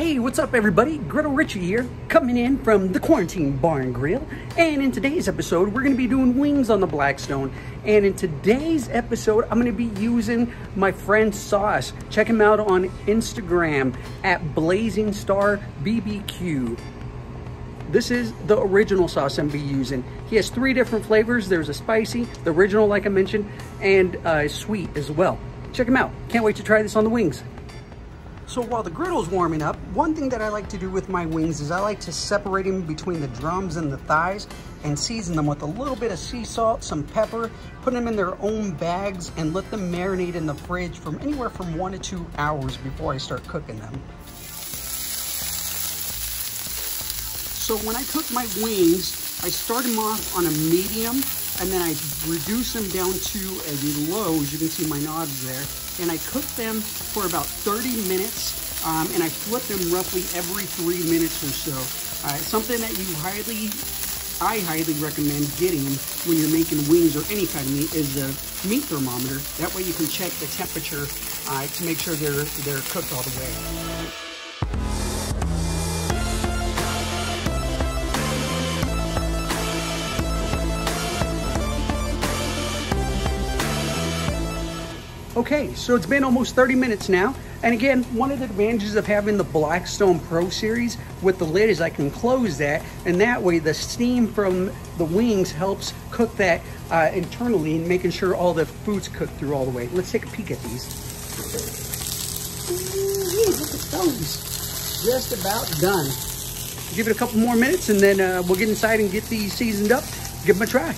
Hey, what's up everybody? Griddle Richie here, coming in from the Quarantine Bar and Grill. And in today's episode, we're gonna be doing wings on the Blackstone. And in today's episode, I'm gonna be using my friend's sauce. Check him out on Instagram at Blazing Star BBQ. This is the original sauce I'm gonna be using. He has 3 different flavors. There's a spicy, the original like I mentioned, and sweet as well. Check him out. Can't wait to try this on the wings. So while the griddle's warming up, one thing that I like to do with my wings is I like to separate them between the drums and the thighs and season them with a little bit of sea salt, some pepper, put them in their own bags and let them marinate in the fridge from anywhere from 1 to 2 hours before I start cooking them. So when I cook my wings, I start them off on a medium and then I reduce them down to a low, as you can see my knobs there. And I cook them for about 30 minutes, and I flip them roughly every 3 minutes or so. Something that I highly recommend getting when you're making wings or any kind of meat is a meat thermometer. That way you can check the temperature to make sure they're cooked all the way. Okay, so it's been almost 30 minutes now. And again, one of the advantages of having the Blackstone Pro Series with the lid is I can close that, and that way the steam from the wings helps cook that internally and making sure all the food's cooked through all the way. Let's take a peek at these. Ooh, look at those. Just about done. Give it a couple more minutes and then we'll get inside and get these seasoned up. Give them a try.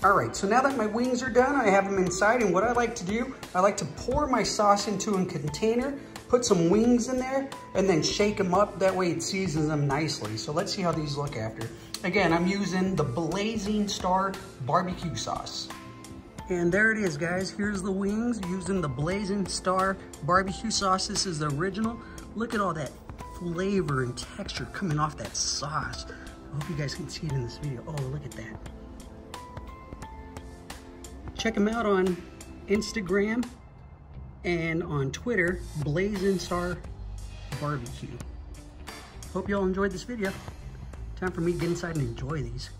All right, so now that my wings are done, I have them inside, and what I like to do, I like to pour my sauce into a container, put some wings in there, and then shake them up. That way it seasons them nicely. So let's see how these look after. Again, I'm using the Blazing Star barbecue sauce. And there it is, guys. Here's the wings using the Blazing Star barbecue sauce. This is the original. Look at all that flavor and texture coming off that sauce. I hope you guys can see it in this video. Oh, look at that. Check them out on Instagram and on Twitter, Blazing Star Barbecue. Hope y'all enjoyed this video. Time for me to get inside and enjoy these.